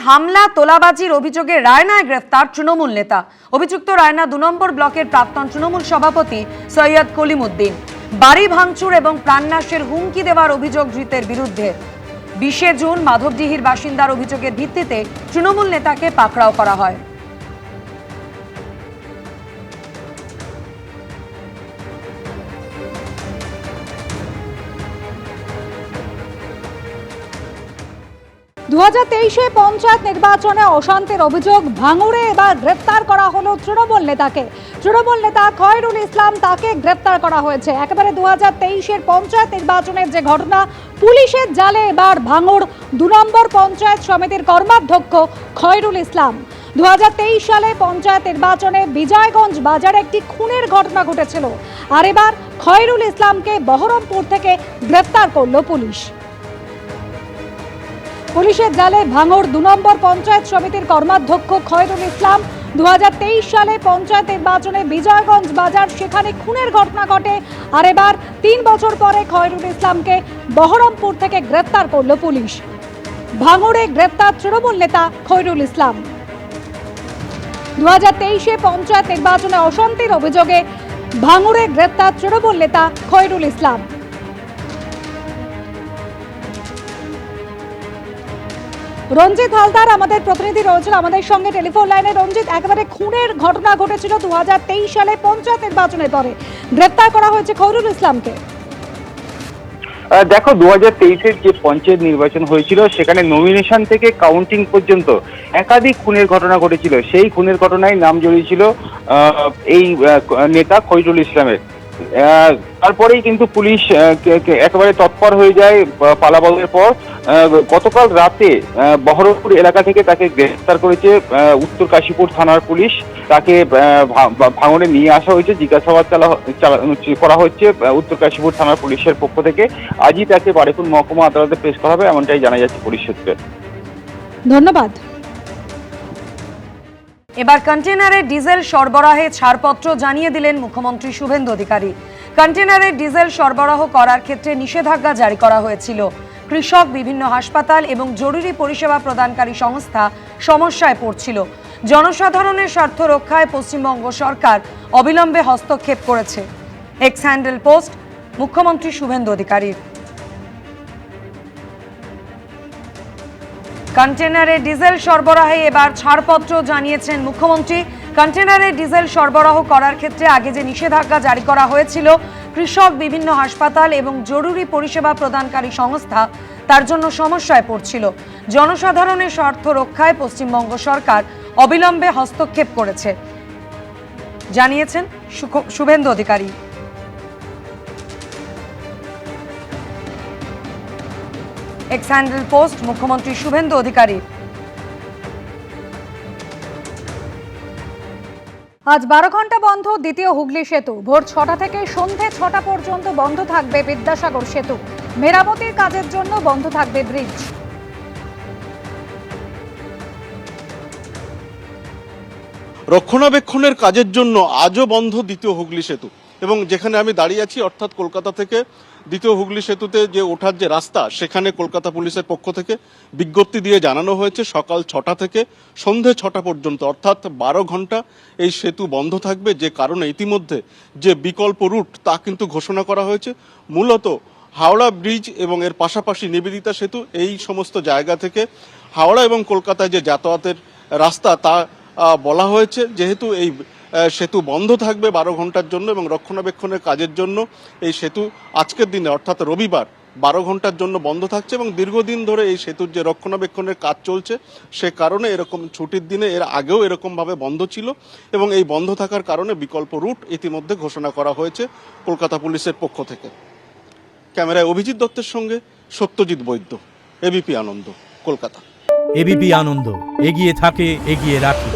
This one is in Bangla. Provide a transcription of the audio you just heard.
হামলা তোলাবাজির অভিযোগে রায়নায় গ্রেফতার তৃণমূল নেতা। অভিযুক্ত রায়না ২ নম্বর ব্লকের প্রাক্তন তৃণমূল সভাপতি সৈয়দ কলিমউদ্দিন। বাড়ি ভাঙচুর এবং প্রাণনাশের হুমকি দেওয়ার অভিযোগ ধৃতের বিরুদ্ধে। ২০ জুন মাধবডিহির বাসিন্দার অভিযোগের ভিত্তিতে তৃণমূল নেতাকে পাকড়াও করা হয়। দু 2023-এ পঞ্চায়েত নির্বাচনে অশান্তির অভিযোগ ভাঙড়ে এবার গ্রেফতার করা হলো তৃণমূল নেতাকে। তৃণমূল নেতা খয়রুল ইসলাম, তাকে গ্রেফতার করা হয়েছে। একেবারে 2023-এর পঞ্চায়েত নির্বাচনের যে ঘটনা, পুলিশের জালে এবার ভাঙড় ২ নম্বর পঞ্চায়েত সমিতির কর্মাধ্যক্ষ খয়রুল ইসলাম। 2023 সালে পঞ্চায়েত নির্বাচনে বিজয়গঞ্জ বাজারে একটি খুনের ঘটনা ঘটেছিল, আর এবার খয়রুল ইসলামকে বহরমপুর থেকে গ্রেফতার করলো পুলিশ। পুলিশের জালে ভাঙড় ২ নম্বর পঞ্চায়েত সমিতির কর্মাধ্যক্ষ খয়রুল ইসলাম। 2023 সালে পঞ্চায়েত নির্বাচনে বিজয়গঞ্জ বাজার, সেখানে খুনের ঘটনা ঘটে, আর এবার 3 বছর পরে খয়রুল ইসলামকে বহরমপুর থেকে গ্রেফতার করল পুলিশ। ভাঙড়ে গ্রেফতার তৃণমূল নেতা খয়রুল ইসলাম। 2023-এ পঞ্চায়েত নির্বাচনে অশান্তির অভিযোগে ভাঙড়ে গ্রেফতার তৃণমূল নেতা খয়রুল ইসলাম। রঞ্জিত হালদার আমাদের প্রতিনিধি রয়েছেন আমাদের সঙ্গে টেলিফোন লাইনে। রঞ্জিত, একেবারে খুনের ঘটনা ঘটেছিল 2023 সালে পঞ্চায়েত নির্বাচনের পরে, গ্রেফতার করা হয়েছে খয়রুল ইসলামকে। দেখো, 2023-এর যে পঞ্চায়েত নির্বাচন হয়েছিল সেখানে নমিনেশন থেকে কাউন্টিং পর্যন্ত একাধিক খুনের ঘটনা ঘটেছিল। সেই খুনের ঘটনায় নাম জড়িয়েছিল এই নেতা খয়রুল ইসলামের। তারপরেই কিন্তু পুলিশ একেবারে তৎপর হয়ে যায় পালাবদলের পর। গতকাল রাতে বহরমপুর এলাকা থেকে তাকে গ্রেফতার করেছে উত্তর কাশীপুর থানার পুলিশ। তাকে ভাঙড়ে নিয়ে আসা হয়েছে, জিজ্ঞাসাবাদ করা হচ্ছে উত্তর কাশীপুর থানার পুলিশের পক্ষ থেকে। আজই তাকে বারুইপুর মহকুমা আদালতে পেশ করা হবে, এমনটাই জানা যাচ্ছে পুলিশ সূত্রে। ধন্যবাদ। এবার কন্টেনারে ডিজেল সরবরাহে ছাড়পত্র জানিয়ে দিলেন মুখ্যমন্ত্রী শুভেন্দু অধিকারী। কন্টেনারে ডিজেল সরবরাহ করার ক্ষেত্রে নিষেধাজ্ঞা জারি করা হয়েছিল। কৃষক, বিভিন্ন হাসপাতাল এবং জরুরি পরিষেবা প্রদানকারী সংস্থা সমস্যায় পড়ছিল। জনসাধারণের স্বার্থ রক্ষায় পশ্চিমবঙ্গ সরকার অবিলম্বে হস্তক্ষেপ করেছে। এক্স হ্যান্ডেল পোস্ট মুখ্যমন্ত্রী শুভেন্দু অধিকারীর। কন্টেনারে ডিজেল সরবরাহে এবার ছাড়পত্র জানিয়েছেন মুখ্যমন্ত্রী। কন্টেনারে ডিজেল সরবরাহ করার ক্ষেত্রে আগে যে নিষেধাজ্ঞা জারি করা হয়েছিল, কৃষক, বিভিন্ন হাসপাতাল এবং জরুরি পরিষেবা প্রদানকারী সংস্থা তার জন্য সমস্যায় পড়ছিল। জনসাধারণের স্বার্থ রক্ষায় পশ্চিমবঙ্গ সরকার অবিলম্বে হস্তক্ষেপ করেছে, জানিয়েছেন Suvendu Adhikari. X handle post মুখ্যমন্ত্রী শুভেন্দু অধিকারী। আজ 12 ঘন্টা বন্ধ দ্বিতীয় হুগলি সেতু। ভোর 6টা থেকে সন্ধে 6টা পর্যন্ত বন্ধ থাকবে বিদ্যাসাগর সেতু। মেরামতির কাজের জন্য বন্ধ থাকবে ব্রিজ। রক্ষণাবেক্ষণের কাজের জন্য আজও বন্ধ দ্বিতীয় হুগলি সেতু। এবং যেখানে আমি দাঁড়িয়ে আছি, অর্থাৎ কলকাতা থেকে দ্বিতীয় হুগলি সেতুতে যে ওঠার যে রাস্তা, সেখানে কলকাতা পুলিশের পক্ষ থেকে বিজ্ঞপ্তি দিয়ে জানানো হয়েছে সকাল 6টা থেকে সন্ধে 6টা পর্যন্ত, অর্থাৎ 12 ঘন্টা এই সেতু বন্ধ থাকবে। যে কারণে ইতিমধ্যে যে বিকল্প রুট তা কিন্তু ঘোষণা করা হয়েছে। মূলত হাওড়া ব্রিজ এবং এর পাশাপাশি নিবেদিতা সেতু, এই সমস্ত জায়গা থেকে হাওড়া এবং কলকাতায় যে যাতায়াতের রাস্তা তা বলা হয়েছে। যেহেতু এই সেতু বন্ধ থাকবে 12 ঘন্টার জন্য এবং রক্ষণাবেক্ষণের কাজের জন্য এই সেতু আজকের দিনে অর্থাৎ রবিবার 12 ঘন্টার জন্য বন্ধ থাকছে। এবং দীর্ঘদিন ধরে এই সেতুর যে রক্ষণাবেক্ষণের কাজ চলছে, সে কারণে এরকম ছুটির দিনে এর আগেও এরকমভাবে বন্ধ ছিল। এবং এই বন্ধ থাকার কারণে বিকল্প রুট ইতিমধ্যে ঘোষণা করা হয়েছে কলকাতা পুলিশের পক্ষ থেকে। ক্যামেরায় অভিজিৎ দত্তের সঙ্গে সত্যজিৎ বৈদ্য, এবিপি আনন্দ, কলকাতা। এবিপি আনন্দ, এগিয়ে থাকে, এগিয়ে রাখে।